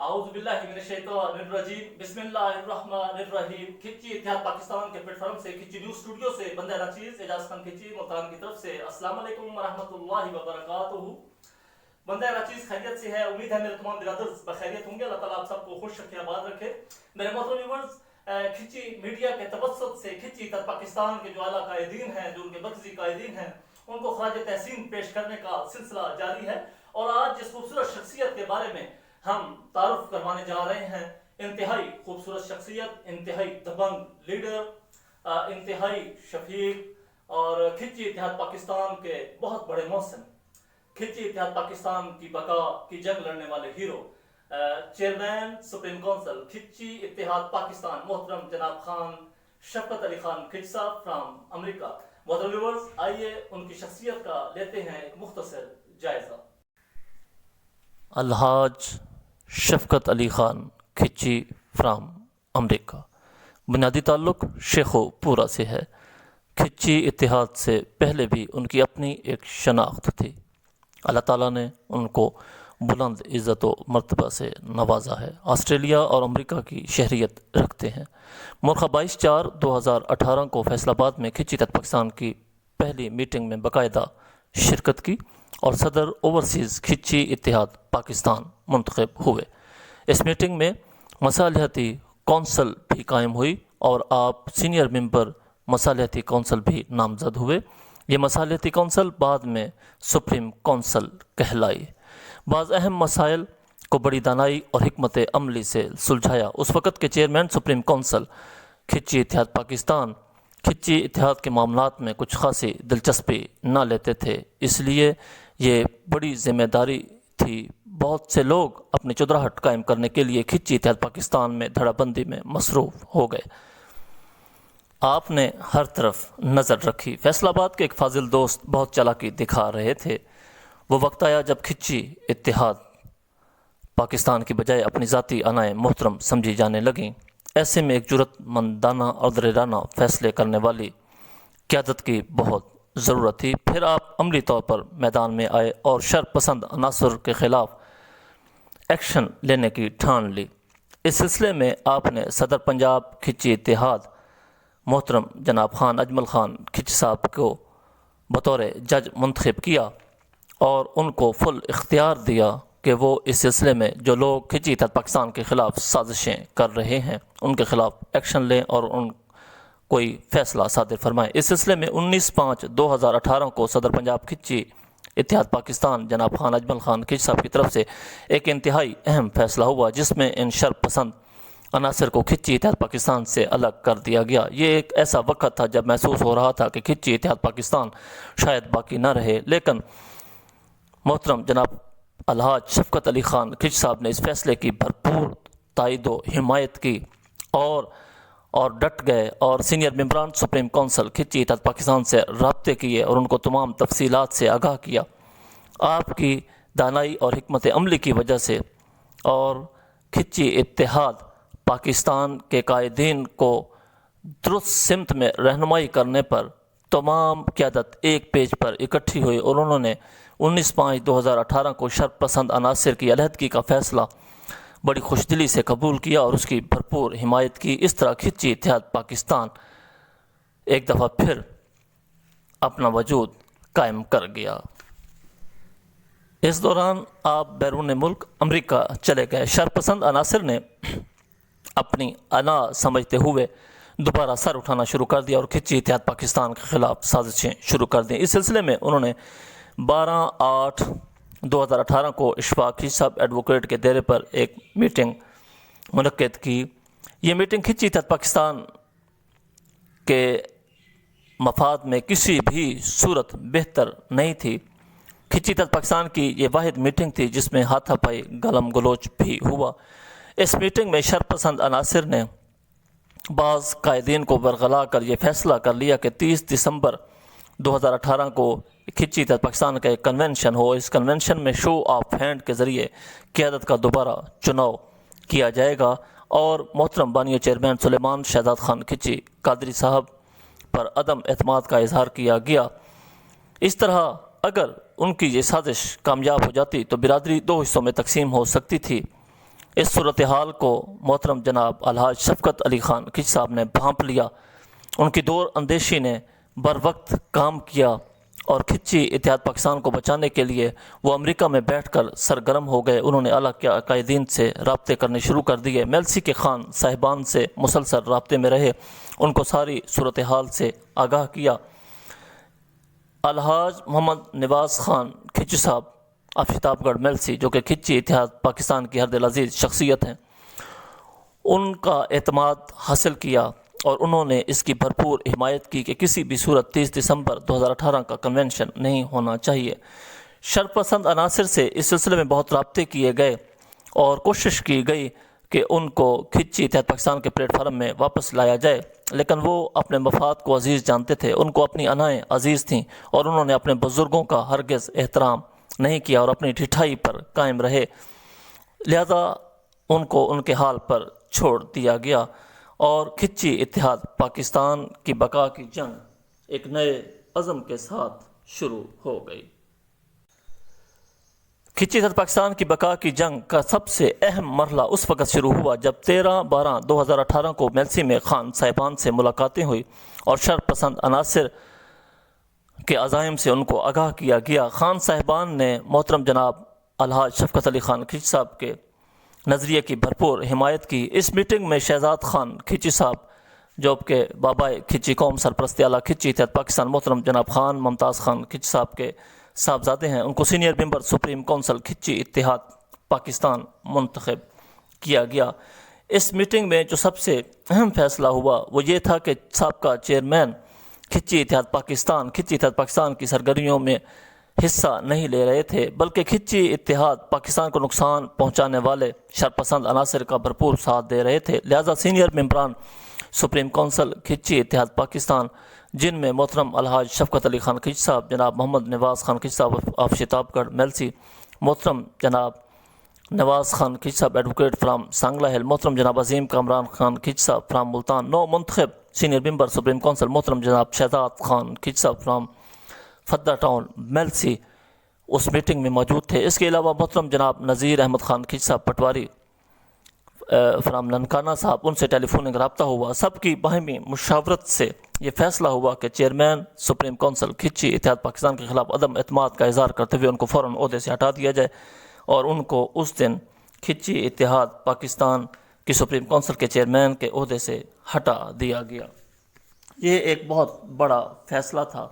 اعوذ باللہ من الشیطان الرجیم بسم اللہ الرحمن الرحیم۔ کھچی اتحاد پاکستان کے پلیٹ فارم سے، کھچی نیوز اسٹوڈیو سے، بندہ ناچیز اعجاز خان کھچی ملتان کی طرف سے السلام علیکم ورحمۃ اللہ وبرکاتہ۔ بندہ ناچیز خیریت سے ہے، امید ہے میرے تمام برادرز بخیریت ہوں گے۔ اللہ تعالیٰ آپ سب کو خوش رکھے، آباد رکھے۔ میرے محترم ویورز، کھچی میڈیا کے توسط سے کھچی اتحاد پاکستان کے جو اعلیٰ قائدین ہیں، جو ان کے مرکزی قائدین ہیں، ان کو خراج تحسین پیش کرنے کا سلسلہ جاری ہے۔ اور آج جس خوبصورت شخصیت کے بارے میں ہم تعارف کروانے جا رہے ہیں، انتہائی خوبصورت شخصیت، انتہائی دبنگ لیڈر، انتہائی شفیق اور کھچی اتحاد پاکستان کے بہت بڑے محسن، کھچی اتحاد پاکستان کی بقا کی جنگ لڑنے والے hero, chairman supreme council Khichi اتحاد پاکستان، محترم جناب خان شفقت علی خان کھچ صاحب فرام امریکہ۔ محترم ویورز، آئیے ان کی شخصیت کا لیتے ہیں ایک مختصر جائزہ۔ الحاج شفقت علی خان کھچی فرام امریکہ۔ بنیادی تعلق شیخو پورہ سے ہے۔ کھچی اتحاد سے پہلے بھی ان کی اپنی ایک شناخت تھی۔ اللہ تعالیٰ نے ان کو بلند عزت و مرتبہ سے نوازا ہے۔ آسٹریلیا اور امریکہ کی شہریت رکھتے ہیں۔ مورخہ 22/4/2018 کو فیصل آباد میں کھچی اتحاد پاکستان کی پہلی میٹنگ میں باقاعدہ شرکت کی اور صدر اوورسیز کھچی اتحاد پاکستان منتخب ہوئے۔ اس میٹنگ میں مصالحتی کونسل بھی قائم ہوئی اور آپ سینئر ممبر مصالحتی کونسل بھی نامزد ہوئے۔ یہ مصالحتی کونسل بعد میں سپریم کونسل کہلائی۔ بعض اہم مسائل کو بڑی دانائی اور حکمت عملی سے سلجھایا۔ اس وقت کے چیئرمین سپریم کونسل کھچی اتحاد پاکستان کھچی اتحاد کے معاملات میں کچھ خاصی دلچسپی نہ لیتے تھے، اس لیے یہ بڑی ذمہ داری تھی۔ بہت سے لوگ اپنی چودراہٹ قائم کرنے کے لیے کھچی اتحاد پاکستان میں دھڑا بندی میں مصروف ہو گئے۔ آپ نے ہر طرف نظر رکھی۔ فیصل آباد کے ایک فاضل دوست بہت چالاکی دکھا رہے تھے۔ وہ وقت آیا جب کھچی اتحاد پاکستان کی بجائے اپنی ذاتی انائے محترم سمجھی جانے لگیں۔ ایسے میں ایک جرأت مندانہ اور دلیرانہ فیصلے کرنے والی قیادت کی بہت ضرورت تھی۔ پھر آپ عملی طور پر میدان میں آئے اور شر پسند عناصر کے خلاف ایکشن لینے کی ٹھان لی۔ اس سلسلے میں آپ نے صدر پنجاب کھچی اتحاد محترم جناب خان اجمل خان کھچ صاحب کو بطور جج منتخب کیا اور ان کو فل اختیار دیا کہ وہ اس سلسلے میں جو لوگ کھچی اتحاد پاکستان کے خلاف سازشیں کر رہے ہیں ان کے خلاف ایکشن لیں اور ان کوئی فیصلہ صادر فرمائیں۔ اس سلسلے میں 19/5/2018 کو صدر پنجاب کھچی اتحاد پاکستان جناب خان اجمل خان کھچ صاحب کی طرف سے ایک انتہائی اہم فیصلہ ہوا، جس میں ان شر پسند عناصر کو کھچی اتحاد پاکستان سے الگ کر دیا گیا۔ یہ ایک ایسا وقت تھا جب محسوس ہو رہا تھا کہ کھچی اتحاد پاکستان شاید باقی نہ رہے، لیکن محترم جناب الحاج شفقت علی خان کھچ صاحب نے اس فیصلے کی بھرپور تائید و حمایت کی اور ڈٹ گئے اور سینئر ممبران سپریم کونسل کھچی اتحاد پاکستان سے رابطے کیے اور ان کو تمام تفصیلات سے آگاہ کیا۔ آپ کی دانائی اور حکمت عملی کی وجہ سے اور کھچی اتحاد پاکستان کے قائدین کو درست سمت میں رہنمائی کرنے پر تمام قیادت ایک پیج پر اکٹھی ہوئی اور انہوں نے 19/5/2018 کو شر پسند عناصر کی علیحدگی کا فیصلہ بڑی خوشدلی سے قبول کیا اور اس کی بھرپور حمایت کی۔ اس طرح کھچی اتحاد پاکستان ایک دفعہ پھر اپنا وجود قائم کر گیا۔ اس دوران آپ بیرون ملک امریکہ چلے گئے۔ شر پسند عناصر نے اپنی انا سمجھتے ہوئے دوبارہ سر اٹھانا شروع کر دیا اور کھچی اتحاد پاکستان کے خلاف سازشیں شروع کر دیں۔ اس سلسلے میں انہوں نے 12/8/2018 کو اشفاق کھچ صاحب ایڈوکیٹ کے ڈیرے پر ایک میٹنگ منعقد کی۔ یہ میٹنگ کھچی اتحاد پاکستان کے مفاد میں کسی بھی صورت بہتر نہیں تھی۔ کھچی اتحاد پاکستان کی یہ واحد میٹنگ تھی جس میں ہاتھا پائی گالم گلوچ بھی ہوا۔ اس میٹنگ میں شر پسند عناصر نے بعض قائدین کو برگلا کر یہ فیصلہ کر لیا کہ 30 دسمبر 2018 کو کھچی اتحاد پاکستان کا ایک کنونشن ہو۔ اس کنونشن میں شو آف ہینڈ کے ذریعے قیادت کا دوبارہ چناؤ کیا جائے گا اور محترم بانی چیئرمین سلیمان شہزاد خان کھچی قادری صاحب پر عدم اعتماد کا اظہار کیا گیا۔ اس طرح اگر ان کی یہ سازش کامیاب ہو جاتی تو برادری دو حصوں میں تقسیم ہو سکتی تھی۔ اس صورتحال کو محترم جناب الحاج شفقت علی خان کھچی صاحب نے بھانپ لیا۔ ان کی دور اندیشی نے بر وقت کام کیا اور کھچی اتحاد پاکستان کو بچانے کے لیے وہ امریکہ میں بیٹھ کر سرگرم ہو گئے۔ انہوں نے اعلیٰ قائدین سے رابطے کرنے شروع کر دیے، میلسی کے خان صاحبان سے مسلسل رابطے میں رہے، ان کو ساری صورتحال سے آگاہ کیا۔ الحاج محمد نواز خان کھچی صاحب آفتاب گڑھ میلسی، جو کہ کھچی اتحاد پاکستان کی ہر دل عزیز شخصیت ہیں، ان کا اعتماد حاصل کیا اور انہوں نے اس کی بھرپور حمایت کی کہ کسی بھی صورت 30 دسمبر 2018 کا کنونشن نہیں ہونا چاہیے۔ شرپسند عناصر سے اس سلسلے میں بہت رابطے کیے گئے اور کوشش کی گئی کہ ان کو کھچی اتحاد پاکستان کے پلیٹ فارم میں واپس لایا جائے، لیکن وہ اپنے مفاد کو عزیز جانتے تھے، ان کو اپنی انائیں عزیز تھیں اور انہوں نے اپنے بزرگوں کا ہرگز احترام نہیں کیا اور اپنی ڈھٹائی پر قائم رہے، لہذا ان کو ان کے حال پر چھوڑ دیا گیا اور کھچی اتحاد پاکستان کی بقا کی جنگ ایک نئے عزم کے ساتھ شروع ہو گئی۔ کھچی اتحاد پاکستان کی بقا کی جنگ کا سب سے اہم مرحلہ اس وقت شروع ہوا جب 13/12/2018 کو میلسی میں خان صاحبان سے ملاقاتیں ہوئی اور شرپسند عناصر کے عزائم سے ان کو آگاہ کیا گیا۔ خان صاحبان نے محترم جناب الحاج شفقت علی خان کھچی صاحب کے نظریے کی بھرپور حمایت کی۔ اس میٹنگ میں شہزاد خان کھچی صاحب، جو کہ بابا کھچی قوم سرپرست اعلیٰ کھچی اتحاد پاکستان محترم جناب خان ممتاز خان کھچی صاحب کے صاحبزادے ہیں، ان کو senior member supreme council Khichi اتحاد پاکستان منتخب کیا گیا۔ اس میٹنگ میں جو سب سے اہم فیصلہ ہوا وہ یہ تھا کہ سابقہ چیئرمین کھچی اتحاد پاکستان کی سرگرمیوں میں حصہ نہیں لے رہے تھے، بلکہ کھچی اتحاد پاکستان کو نقصان پہنچانے والے شرپسند عناصر کا بھرپور ساتھ دے رہے تھے، لہذا سینئر ممبران سپریم کونسل کھچی اتحاد پاکستان، جن میں محترم الحاج شفقت علی خان کھچی صاحب، جناب محمد نواز خان کھچی صاحب آفتاب گڑھ میلسی، محترم جناب نواز خان کھچی صاحب ایڈوکیٹ فرام سانگلہ ہل، محترم جناب عظیم کامران خان کھچی صاحب فرام ملتان، نو منتخب سینئر ممبر سپریم کونسل محترم جناب شہزاد خان کھچی صاحب فرام فدہ ٹاؤن میلسی اس میٹنگ میں موجود تھے۔ اس کے علاوہ محترم جناب نذیر احمد خان کھچی صاحب پٹواری فرام ننکانہ صاحب، ان سے ٹیلی فوننگ رابطہ ہوا۔ سب کی باہمی مشاورت سے یہ فیصلہ ہوا کہ چیئرمین سپریم کونسل کھچی اتحاد پاکستان کے خلاف عدم اعتماد کا اظہار کرتے ہوئے ان کو فوراً عہدے سے ہٹا دیا جائے اور ان کو اس دن کھچی اتحاد پاکستان کی سپریم کونسل کے چیئرمین کے عہدے سے ہٹا دیا گیا۔ یہ ایک بہت بڑا فیصلہ تھا،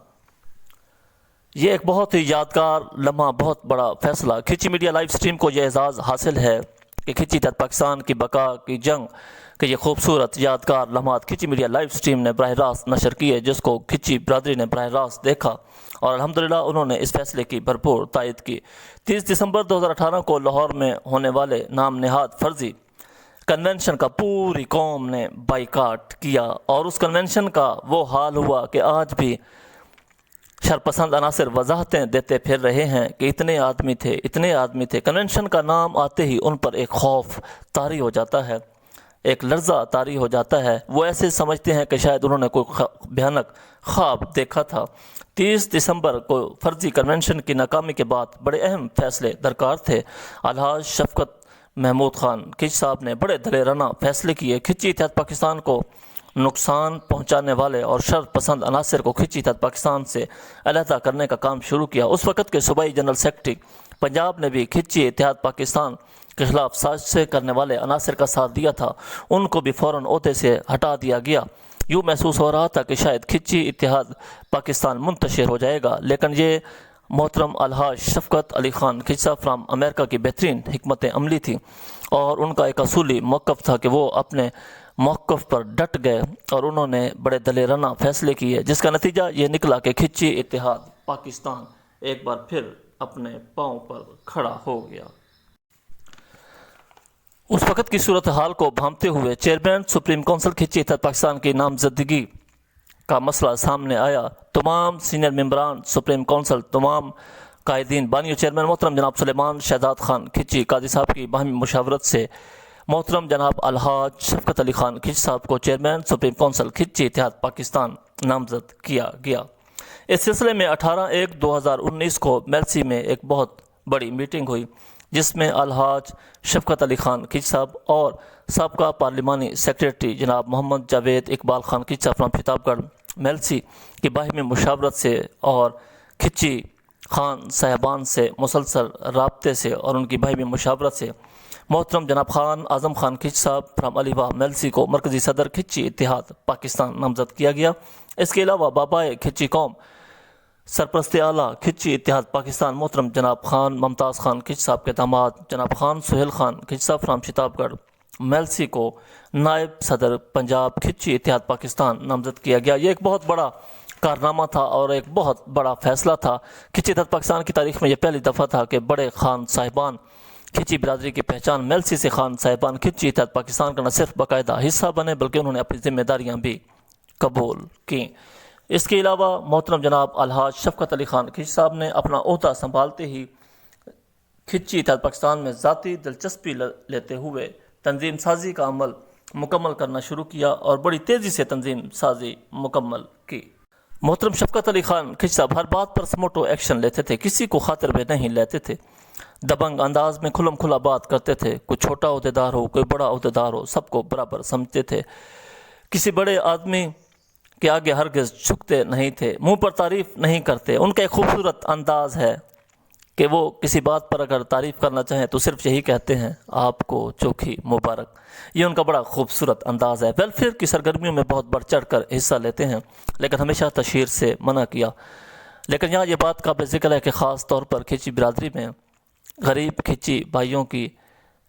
یہ ایک بہت ہی یادگار لمحہ، بہت بڑا فیصلہ۔ کھچی میڈیا لائیو سٹریم کو یہ اعزاز حاصل ہے کہ کھچی اتحاد پاکستان کی بقا کی جنگ کے یہ خوبصورت یادگار لمحات کھچی میڈیا لائیو سٹریم نے براہ راست نشر کیے، جس کو کھچی برادری نے براہ راست دیکھا اور الحمدللہ انہوں نے اس فیصلے کی بھرپور تائید کی۔ 30 دسمبر 2018 کو لاہور میں ہونے والے نام نہاد فرضی کنونشن کا پوری قوم نے بائیکاٹ کیا اور اس کنونشن کا وہ حال ہوا کہ آج بھی شرپسند عناصر وضاحتیں دیتے پھر رہے ہیں کہ اتنے آدمی تھے۔ کنونشن کا نام آتے ہی ان پر ایک خوف طاری ہو جاتا ہے، ایک لرزہ طاری ہو جاتا ہے، وہ ایسے سمجھتے ہیں کہ شاید انہوں نے کوئی بھیانک خواب دیکھا تھا۔ 30 دسمبر کو فرضی کنونشن کی ناکامی کے بعد بڑے اہم فیصلے درکار تھے۔ الحاج شفقت محمود خان کھچی صاحب نے بڑے دلیرانہ فیصلے کیے۔ کھچی اتحاد پاکستان کو نقصان پہنچانے والے اور شر پسند عناصر کو کھچی اتحاد پاکستان سے علیحدہ کرنے کا کام شروع کیا۔ اس وقت کے صوبائی جنرل سیکرٹری پنجاب نے بھی کھچی اتحاد پاکستان کے خلاف سازشیں کرنے والے عناصر کا ساتھ دیا تھا، ان کو بھی فوراً عہدے سے ہٹا دیا گیا۔ یوں محسوس ہو رہا تھا کہ شاید کھچی اتحاد پاکستان منتشر ہو جائے گا، لیکن یہ محترم الحاج شفقت علی خان کھچی صاحب فرام امریکہ کی بہترین حکمت عملی تھی اور ان کا ایک اصولی موقف تھا کہ وہ اپنے موقف پر ڈٹ گئے اور انہوں نے بڑے دلیرانہ فیصلے کیے، جس کا نتیجہ یہ نکلا کہ کھچی اتحاد پاکستان ایک بار پھر اپنے پاؤں پر کھڑا ہو گیا۔ اس وقت کی صورتحال کو بھانپتے ہوئے چیئرمین سپریم کونسل کھچی اتحاد پاکستان کی نامزدگی کا مسئلہ سامنے آیا۔ تمام سینئر ممبران سپریم کونسل، تمام قائدین، بانی و چیئرمین محترم جناب سلیمان شہزاد خان کھچی قاضی صاحب کی باہمی مشاورت سے محترم جناب الحاج شفقت علی خان کھچی صاحب کو چیئرمین سپریم کونسل کھچی اتحاد پاکستان نامزد کیا گیا۔ اس سلسلے میں 18/1/2019 کو میلسی میں ایک بہت بڑی میٹنگ ہوئی۔ جس میں الحاج شفقت علی خان کھچی صاحب اور سابقہ پارلیمانی سیکریٹری جناب محمد جاوید اقبال خان کھچی صاحب فرام شتاب گڑھ میلسی کی باہمی مشاورت سے اور کھچی خان صاحبان سے مسلسل رابطے سے اور ان کی باہمی مشاورت سے محترم جناب خان اعظم خان کھچی صاحب فرام علی واہ میلسی کو مرکزی صدر کھچی اتحاد پاکستان نامزد کیا گیا۔ اس کے علاوہ بابائے کھچی قوم سرپرست اعلیٰ کھچی اتحاد پاکستان محترم جناب خان ممتاز خان کھچی صاحب کے داماد جناب خان سہیل خان کھچی صاحب فرام شتاب گڑھ میلسی کو نائب صدر پنجاب کھچی اتحاد پاکستان نامزد کیا گیا۔ یہ ایک بہت بڑا کارنامہ تھا اور ایک بہت بڑا فیصلہ تھا۔ کھچی اتحاد پاکستان کی تاریخ میں یہ پہلی دفعہ تھا کہ بڑے خان صاحبان کھچی برادری کی پہچان میلسی سے خان صاحبان کھچی اتحاد پاکستان کا نہ صرف باقاعدہ حصہ بنے بلکہ انہوں نے اپنی ذمہ داریاں بھی قبول کیں۔ اس کے علاوہ محترم جناب الحاج شفقت علی خان کھچی صاحب نے اپنا عہدہ سنبھالتے ہی کھچی اتحاد پاکستان میں ذاتی دلچسپی لیتے ہوئے تنظیم سازی کا عمل مکمل کرنا شروع کیا اور بڑی تیزی سے تنظیم سازی مکمل کی۔ محترم شفقت علی خان کھچی صاحب ہر بات پر سموٹو ایکشن لیتے تھے، کسی کو خاطر میں نہیں لیتے تھے، دبنگ انداز میں کھلم کھلا بات کرتے تھے، کوئی چھوٹا عہدیدار ہو کوئی بڑا عہدیدار ہو سب کو برابر سمجھتے تھے، کسی بڑے آدمی کے آگے ہرگز جھکتے نہیں تھے، منہ پر تعریف نہیں کرتے۔ ان کا ایک خوبصورت انداز ہے کہ وہ کسی بات پر اگر تعریف کرنا چاہیں تو صرف یہی کہتے ہیں آپ کو چوکھی مبارک۔ یہ ان کا بڑا خوبصورت انداز ہے۔ ویلفیئر کی سرگرمیوں میں بہت بڑھ چڑھ کر حصہ لیتے ہیں لیکن ہمیشہ تشہیر سے منع کیا۔ لیکن یہاں یہ بات قابل ذکر ہے کہ خاص طور پر کھچی برادری میں غریب کھچی بھائیوں کی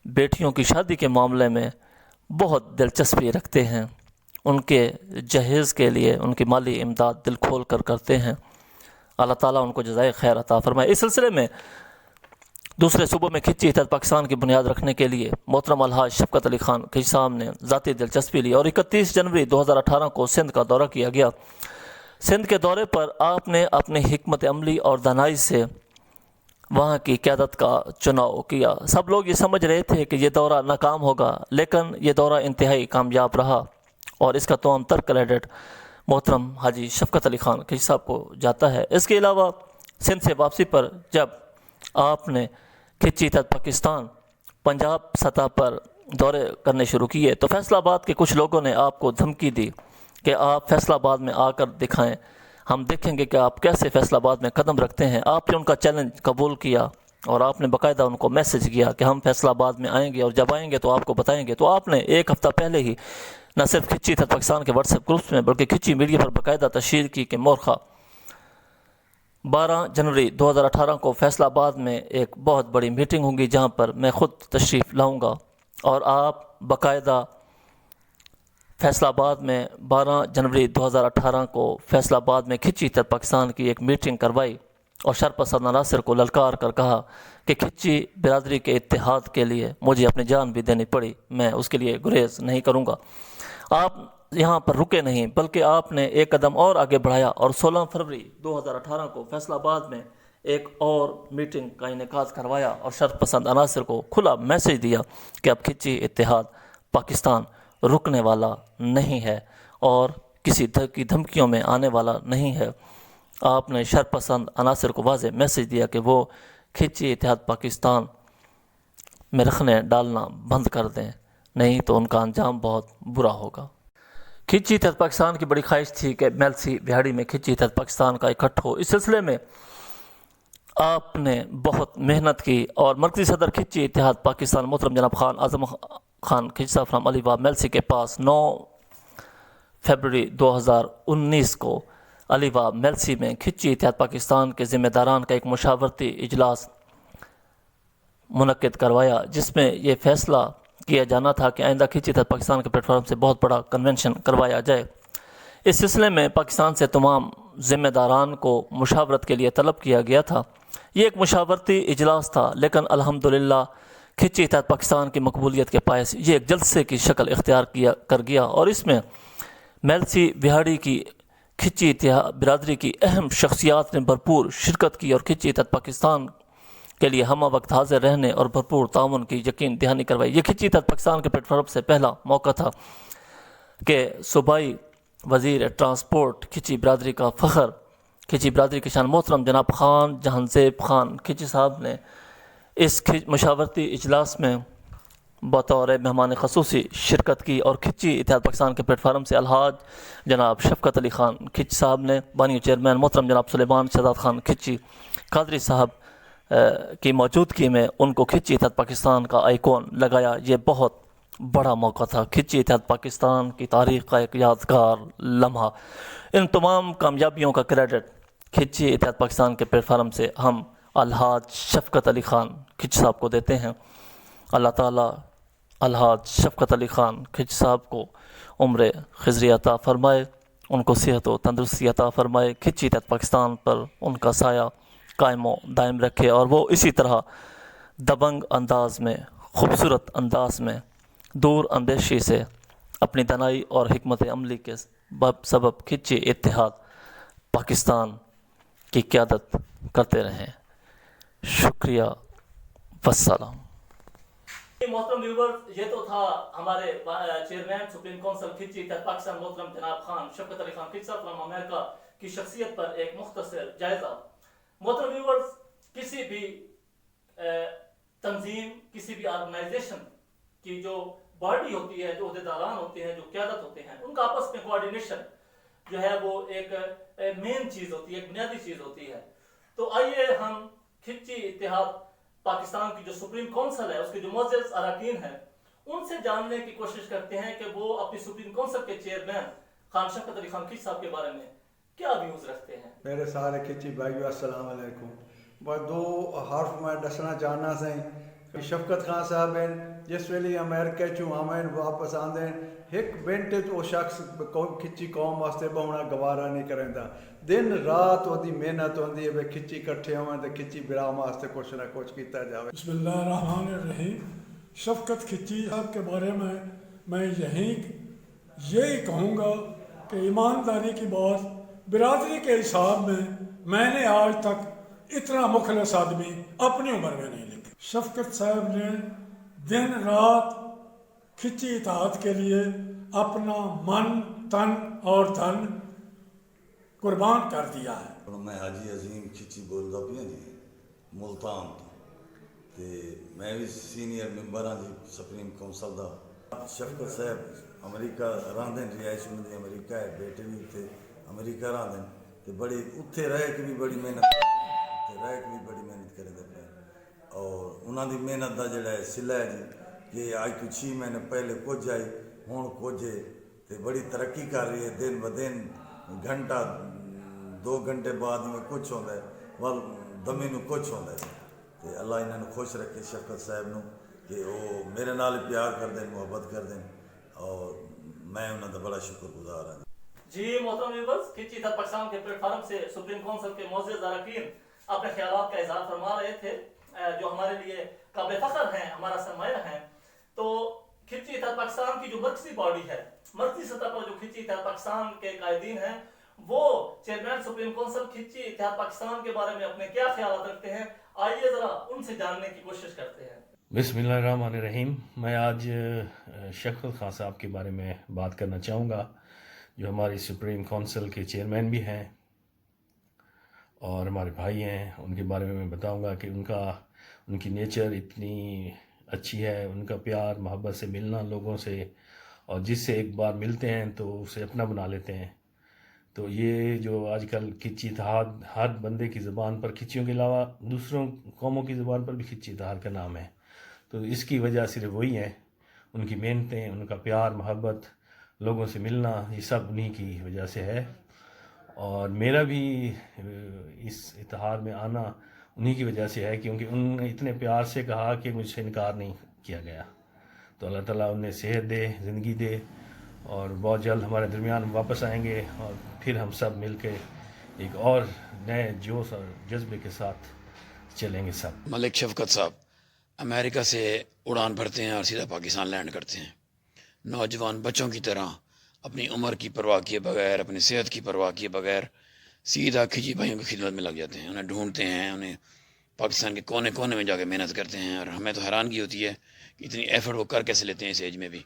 بیٹیوں کی شادی کے معاملے میں بہت دلچسپی رکھتے ہیں، ان کے جہیز کے لیے ان کی مالی امداد دل کھول کر کرتے ہیں۔ اللہ تعالیٰ ان کو جزائے خیر عطا فرمائے۔ اس سلسلے میں دوسرے صوبوں میں کھچی اتحاد پاکستان کی بنیاد رکھنے کے لیے محترم الحاج شفقت علی خان کھچی صاحب نے ذاتی دلچسپی لی اور 31 جنوری 2018 کو سندھ کا دورہ کیا گیا۔ سندھ کے دورے پر آپ نے اپنی حکمت عملی اور دانائی سے وہاں کی قیادت کا چناؤ کیا۔ سب لوگ یہ سمجھ رہے تھے کہ یہ دورہ ناکام ہوگا لیکن یہ دورہ انتہائی کامیاب رہا اور اس کا تمام تر کریڈٹ محترم حاجی شفقت علی خان کھچی صاحب کو جاتا ہے۔ اس کے علاوہ سندھ سے واپسی پر جب آپ نے کھچی اتحاد پاکستان پنجاب سطح پر دورے کرنے شروع کیے تو فیصل آباد کے کچھ لوگوں نے آپ کو دھمکی دی کہ آپ فیصل آباد میں آ کر دکھائیں، ہم دیکھیں گے کہ آپ کیسے فیصل آباد میں قدم رکھتے ہیں۔ آپ نے ان کا چیلنج قبول کیا اور آپ نے باقاعدہ ان کو میسج کیا کہ ہم فیصل آباد میں آئیں گے اور جب آئیں گے تو آپ کو بتائیں گے۔ تو آپ نے ایک ہفتہ پہلے ہی نہ صرف کھچی اتحاد پاکستان کے واٹس ایپ گروپس میں بلکہ کھچی میڈیا پر باقاعدہ تشہیر کی کہ مورخہ 12 جنوری 2018 کو فیصل آباد میں ایک بہت بڑی میٹنگ ہوگی جہاں پر میں خود تشریف لاؤں گا، اور آپ باقاعدہ فیصل آباد میں 12 جنوری 2018 کو فیصل آباد میں کھچی اتحاد پاکستان کی ایک میٹنگ کروائی اور شرپسند عناصر کو للکار کر کہا کہ کھچی برادری کے اتحاد کے لیے مجھے اپنی جان بھی دینی پڑی، میں اس کے لیے گریز نہیں کروں گا۔ آپ یہاں پر رکے نہیں بلکہ آپ نے ایک قدم اور آگے بڑھایا اور 16 فروری 2018 کو فیصل آباد میں ایک اور میٹنگ کا انعقاد کروایا اور شرط پسند عناصر کو کھلا میسج دیا کہ اب کھچی اتحاد پاکستان رکنے والا نہیں ہے اور کسی کی دھمکیوں میں آنے والا نہیں ہے۔ آپ نے شرط پسند عناصر کو واضح میسج دیا کہ وہ کھچی اتحاد پاکستان میں رکھنے ڈالنا بند کر دیں، نہیں تو ان کا انجام بہت برا ہوگا۔ کھچی اتحاد پاکستان کی بڑی خواہش تھی کہ میلسی بہاڑی میں کھچی اتحاد پاکستان کا اکٹھ ہو۔ اس سلسلے میں آپ نے بہت محنت کی اور مرکزی صدر کھچی اتحاد پاکستان محترم جناب خان اعظم خان کھچی صاحب فرام علی واہ میلسی کے پاس 9 فروری 2019 کو علی واہ میلسی میں کھچی اتحاد پاکستان کے ذمہ داران کا ایک مشاورتی اجلاس منعقد کروایا جس میں یہ فیصلہ کیا جانا تھا کہ آئندہ کھچی اتحاد پاکستان کے پلیٹ فارم سے بہت بڑا کنونشن کروایا جائے۔ اس سلسلے میں پاکستان سے تمام ذمہ داران کو مشاورت کے لیے طلب کیا گیا تھا۔ یہ ایک مشاورتی اجلاس تھا لیکن الحمدللہ کھچی اتحاد پاکستان کی مقبولیت کے باعث یہ ایک جلسے کی شکل اختیار کر گیا اور اس میں میلسی بہاڑی کی کھچی اتحاد برادری کی اہم شخصیات نے بھرپور شرکت کی اور کھچی اتحاد پاکستان کے لیے ہمہ وقت حاضر رہنے اور بھرپور تعاون کی یقین دہانی کروائی۔ یہ کھچی اتحاد پاکستان کے پلیٹ فارم سے پہلا موقع تھا کہ صوبائی وزیر ٹرانسپورٹ کھچی برادری کا فخر کھچی برادری کے شان محترم جناب خان جہانزیب خان کھچی صاحب نے اس مشاورتی اجلاس میں بطور مہمان خصوصی شرکت کی اور کھچی اتحاد پاکستان کے پلیٹ فارم سے الحاج جناب شفقت علی خان کھچ صاحب نے، بانی چیئرمین محترم جناب سلیمان شہزاد خان کھچی قادری صاحب کی موجودگی میں ان کو کھچی اتحاد پاکستان کا آئیکن لگایا۔ یہ بہت بڑا موقع تھا، کھچی اتحاد پاکستان کی تاریخ کا ایک یادگار لمحہ۔ ان تمام کامیابیوں کا کریڈٹ کھچی اتحاد پاکستان کے پلیٹ فارم سے ہم الحاج شفقت علی خان کھچ صاحب کو دیتے ہیں۔ اللہ تعالیٰ الحاج شفقت علی خان کھچ صاحب کو عمر خضری عطا فرمائے، ان کو صحت و تندرستی عطا فرمائے، کھچی اتحاد پاکستان پر ان کا سایہ قائم و دائم رکھے، اور وہ اسی طرح دبنگ انداز میں، خوبصورت انداز میں، دور اندیشی سے اپنی دانائی اور حکمت عملی کے سبب کھچی اتحاد پاکستان کی قیادت کرتے رہیں۔ شکریہ، والسلام۔ محترم ویورز، یہ تو تھا ہمارے چیئرمین سپریم کونسل کھچی اتحاد پاکستان محترم جناب خان شفقت علی خان کھچ صاحب فرام امریکہ کی شخصیت پر ایک مختصر جائزہ۔ محترم ویورز، کسی بھی تنظیم، کسی بھی آرگنائزیشن کی جو باڈی ہوتی ہے، جو عہدیداران ہوتے ہیں، جو قیادت ہوتے ہیں، ان کا آپس میں کوآرڈینیشن جو ہے وہ ایک مین چیز ہوتی ہے، ایک بنیادی چیز ہوتی ہے۔ تو آئیے ہم کھچی اتحاد پاکستان کی جو سپریم کونسل ہے، اس کے جو معزز اراکین ہیں، ان سے جاننے کی کوشش کرتے ہیں کہ وہ اپنی سپریم کونسل کے چیئرمین خان شفقت علی خان کھچ صاحب کے بارے میں کیا ویوز رکھتے ہیں۔ میرے سارے کھچی بھائیو السلام علیکم۔ بس دو حرف میں دسنا چاہنا سائیں کہ شفقت خان صاحب ہیں جس ویلی امریکہ چوں آمین واپس آندیں ایک منٹ وہ شخص کھچی قوم واسطے بہنا گوارا نہیں کریندا، دن رات وہ دی محنت ہوندی ہے بھئی کھچی کٹھے ہوئیں تے کھچی برام واسطے کچھ نہ کچھ کیتا جاوے۔ بسم اللہ الرحمن الرحیم۔ شفقت کھچی صاحب کے بارے میں یہی کہوں گا کہ ایمانداری کی بات، برادری کے حساب میں نے آج تک اتنا مخلص آدمی اپنی عمر میں نہیں دیکھا۔ شفقت صاحب نے دن رات کھچی اتحاد کے لیے اپنا من، تن اور دھن قربان کر دیا ہے۔ میں حاجی عظیم کھچی بولدا پیا جی ملتان تو تے میں بھی سینئر ممبر ہاں جی سپریم کونسل دا۔ شفقت صاحب امریکہ رہندے، رہائش انہاں دی امریکہ ہے، بیٹے بھی اتنے امریکہ رہندے تے بڑی اتھے رہ کے بھی بڑی محنت کرے دے پے، اور انہاں دی محنت دا جڑا ہے صلہ ہے جی کہ آج تو 6 مہینے پہلے کچھ آئی ہون کچھ ہے تے بڑی ترقی کر رہی ہے، دن بدن گھنٹہ 2 گھنٹے بعد میں کچھ ہوندا ہے، ول دمی نو کچھ ہوندا ہے تے اللہ انہاں نو خوش رکھے شفقت صاحب نو کہ وہ میرے نال پیار کر دیں، محبت کر دیں، اور میں انہاں دا بڑا شکر گزار ہوں۔ جی محترم ویورز، کھچی اتحاد پاکستان کے پلیٹ فارم سے سپریم کونسل کے معزز اراکین اپنے خیالات کا اظہار فرما رہے تھے جو ہمارے لیے قابل فخر ہیں، ہمارا سرمایہ ہیں۔ تو کھچی اتحاد پاکستان کی جو مرکزی باڈی ہے، مرکزی سطح پر جو کھچی اتحاد پاکستان کے قائدین ہیں، وہ چیئرمین سپریم کونسل کھچی اتحاد پاکستان کے بارے میں اپنے کیا خیالات رکھتے ہیں، آئیے ذرا ان سے جاننے کی کوشش کرتے ہیں۔ بسم اللہ الرحمن الرحیم۔ میں آج شفقت خان صاحب کے بارے میں بات کرنا چاہوں گا، جو ہماری سپریم کونسل کے چیئرمین بھی ہیں اور ہمارے بھائی ہیں۔ ان کے بارے میں بتاؤں گا کہ ان کی نیچر اتنی اچھی ہے، ان کا پیار محبت سے ملنا لوگوں سے، اور جس سے ایک بار ملتے ہیں تو اسے اپنا بنا لیتے ہیں۔ تو یہ جو آج کل کھچی اتحاد ہر بندے کی زبان پر، کھچیوں کے علاوہ دوسروں قوموں کی زبان پر بھی کھچی اتحاد کا نام ہے، تو اس کی وجہ صرف وہی ہے، ان کی محنتیں، ان کا پیار محبت، لوگوں سے ملنا، یہ سب انہی کی وجہ سے ہے۔ اور میرا بھی اس اتحاد میں آنا انہی کی وجہ سے ہے، کیونکہ انہوں نے اتنے پیار سے کہا کہ مجھ سے انکار نہیں کیا گیا۔ تو اللہ تعالیٰ انہیں صحت دے، زندگی دے، اور بہت جلد ہمارے درمیان واپس آئیں گے، اور پھر ہم سب مل کے ایک اور نئے جوش اور جذبے کے ساتھ چلیں گے سب۔ ملک شفقت صاحب امریکہ سے اڑان بھرتے ہیں اور سیدھا پاکستان لینڈ کرتے ہیں، نوجوان بچوں کی طرح اپنی عمر کی پرواہ کیے بغیر، اپنی صحت کی پرواہ کیے بغیر سیدھا کھچی بھائیوں کی خدمت میں لگ جاتے ہیں، انہیں ڈھونڈتے ہیں، انہیں پاکستان کے کونے کونے میں جا کے محنت کرتے ہیں، اور ہمیں تو حیرانگی ہوتی ہے کہ اتنی ایفرٹ وہ کر کیسے لیتے ہیں اس ایج میں بھی۔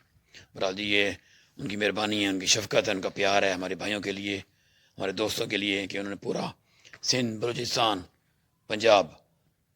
برحال یہ ان کی مہربانی ہے، ان کی شفقت ہے، ان کا پیار ہے ہمارے بھائیوں کے لیے، ہمارے دوستوں کے لیے، کہ انہوں نے پورا سندھ، بلوچستان، پنجاب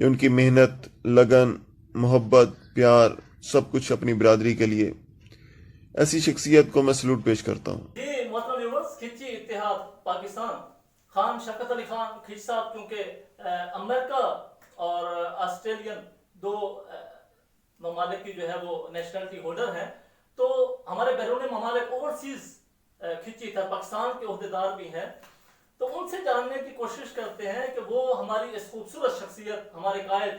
یہ ان کی محنت، لگن، محبت، پیار، سب کچھ اپنی برادری کے لیے. ایسی شخصیت کو میں سلوٹ پیش کرتا ہوں. جی محترم ویورز، کھچی اتحاد پاکستان خان شفقت علی خان کھچی صاحب کیونکہ امریکہ اور آسٹریلین دو ممالک کی جو ہے وہ نیشنلٹی ہولڈر ہیں، تو ہمارے بیرون ممالک اوورسیز کھچی اتحاد پاکستان کے عہدیدار بھی ہیں. تو ان سے جاننے کی کوشش کرتے ہیں کہ وہ ہماری اس خوبصورت شخصیت، ہمارے قائد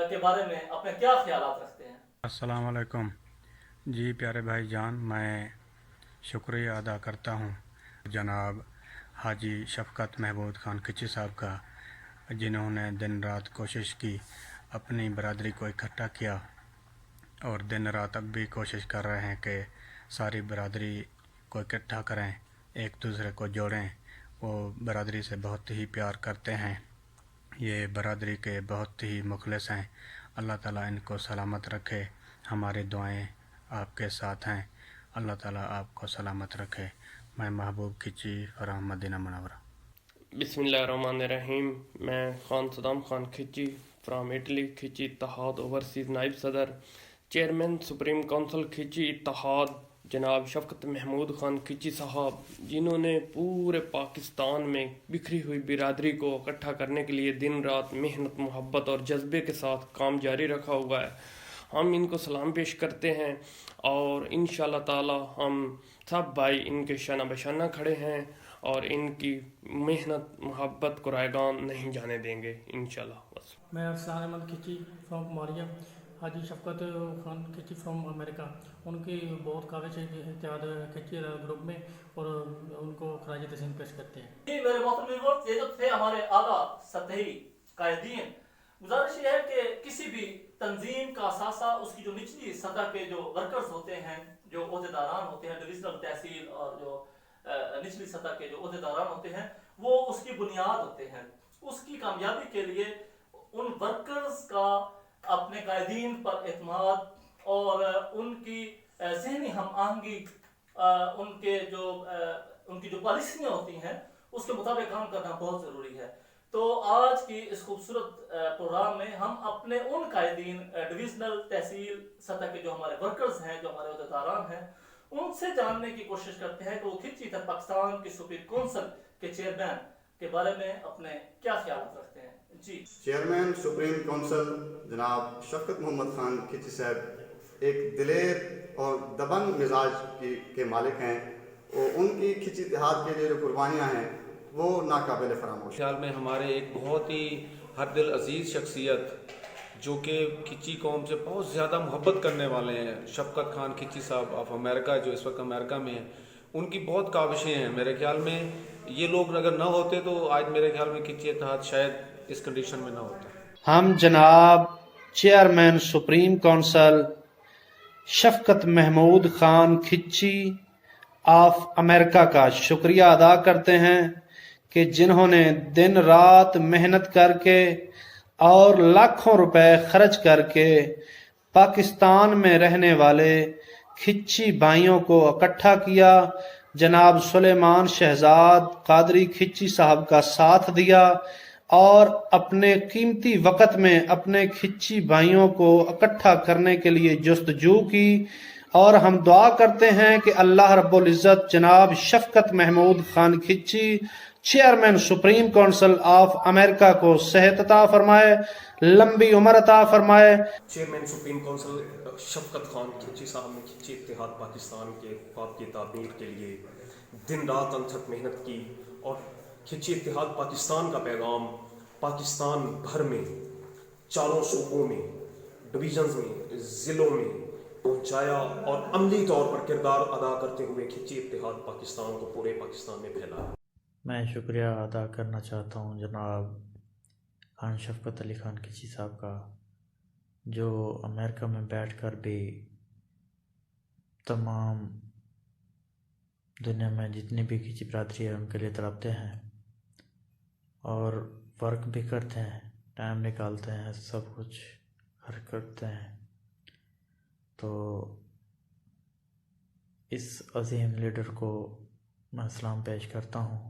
کے بارے میں اپنے کیا خیالات رکھتے ہیں. السلام علیکم. جی پیارے بھائی جان، میں شکریہ ادا کرتا ہوں جناب حاجی شفقت محمود خان کھچی صاحب کا، جنہوں نے دن رات کوشش کی، اپنی برادری کو اکٹھا کیا، اور دن رات اب بھی کوشش کر رہے ہیں کہ ساری برادری کو اکٹھا کریں، ایک دوسرے کو جوڑیں. وہ برادری سے بہت ہی پیار کرتے ہیں، یہ برادری کے بہت ہی مخلص ہیں. اللہ تعالیٰ ان کو سلامت رکھے. ہماری دعائیں آپ کے ساتھ ہیں. اللہ تعالیٰ آپ کو سلامت رکھے. میں محبوب کھچی فرام مدینہ منورہ. بسم اللہ الرحمن الرحیم. میں خان صدام خان کھچی فرام اٹلی، کھچی اتحاد اوورسیز نائب صدر، چیئرمین سپریم کونسل کھچی اتحاد جناب شفقت محمود خان کھچی صاحب، جنہوں نے پورے پاکستان میں بکھری ہوئی برادری کو اکٹھا کرنے کے لیے دن رات محنت، محبت اور جذبے کے ساتھ کام جاری رکھا ہوا ہے. ہم ان کو سلام پیش کرتے ہیں، اور انشاءاللہ تعالی ہم سب بھائی ان کے شانہ بشانہ کھڑے ہیں اور ان کی محنت محبت کو رائگان نہیں جانے دیں گے انشاءاللہ. بس میں افسان احمد کھچی فرام ماریا، حاجی شفقت خان کھچی فرام امریکہ. ان کی بہت کاوش ہے اتحاد کھچی گروپ میں، اور ان کو خراج تحسین پیش کرتے ہیں. جی میرے محترم ویورز، یہ جو تھے ہمارے اعلیٰ سطحی قائدین. گزارش یہ ہے کہ کسی بھی تنظیم کا اثاثہ اس کی جو نچلی سطح کے جو ورکرز ہوتے ہیں، جو عہدیداران ہوتے ہیں ڈویژنل تحصیل اور جو نچلی سطح کے جو عہدیداران ہوتے ہیں، وہ اس کی بنیاد ہوتے ہیں. اس کی کامیابی کے لیے ان ورکرز کا اپنے قائدین پر اعتماد اور ان کی ذہنی ہم آہنگی، ان کی جو پالیسیاں ہوتی ہیں اس کے مطابق کام کرنا بہت ضروری ہے. تو آج کی اس خوبصورت پروگرام میں ہم اپنے ان قائدین ڈویژنل تحصیل سطح کے جو ہمارے ورکرز ہیں، جو ہمارے عہدیداران ہیں، ان سے جاننے کی کوشش کرتے ہیں کہ وہ کھچی اتحاد پاکستان کی سپریم کونسل کے چیئرمین کے بارے میں اپنے کیا خیالات رکھتے ہیں. جی چیئرمین سپریم کونسل جناب شفقت محمد خان کھچی صاحب ایک دلیر اور دبنگ مزاج کے مالک ہیں، اور ان کی کھچی اتحاد کے لیے جو قربانیاں ہیں وہ ناقابل فراموش. خیال میں ہمارے ایک بہت ہی ہر دل عزیز شخصیت جو کہ کھچی قوم سے بہت زیادہ محبت کرنے والے ہیں، شفقت خان کھچی صاحب آف امریکہ، جو اس وقت امریکہ میں ہیں. ان کی بہت کاوشیں ہیں. میرے خیال میں یہ لوگ اگر نہ ہوتے تو آج میرے خیال میں کھچی اتحاد شاید اس کنڈیشن میں نہ ہوتا. ہم جناب چیئرمین سپریم کونسل شفقت محمود خان کھچی آف امریکہ کا شکریہ ادا کرتے ہیں کہ جنہوں نے دن رات محنت کر کے اور لاکھوں روپے خرچ کر کے پاکستان میں رہنے والے کھچی بھائیوں کو اکٹھا کیا. جناب سلیمان شہزاد قادری کھچی صاحب کا ساتھ دیا اور اپنے قیمتی وقت میں اپنے کھچی بھائیوں کو اکٹھا کرنے کے لیے جستجو کی. اور ہم دعا کرتے ہیں کہ اللہ رب العزت جناب Shafqat Mahmood Khan Khichi chairman supreme council of America کو صحت عطا فرمائے، لمبی عمر عطا فرمائے. چیئرمین سپریم کونسل شفقت خان کھچی صاحب نے کھچی اتحاد پاکستان کے خواب کی تعمیر کے لیے دن رات انتھک محنت کی، اور کھچی اتحاد پاکستان کا پیغام پاکستان بھر میں، چاروں صوبوں میں، ڈویژنز میں، ضلعوں میں پہنچایا، اور عملی طور پر کردار ادا کرتے ہوئے کھچی اتحاد پاکستان کو پورے پاکستان میں پھیلایا. میں شکریہ ادا کرنا چاہتا ہوں جناب خان شفقت علی خان کھچی صاحب کا، جو امریکہ میں بیٹھ کر بھی تمام دنیا میں جتنی بھی کھچی برادری ہے ان کے لیے تڑپتے ہیں اور ورک بھی کرتے ہیں، ٹائم نکالتے ہیں، سب کچھ کرتے ہیں. تو اس عظیم لیڈر کو میں سلام پیش کرتا ہوں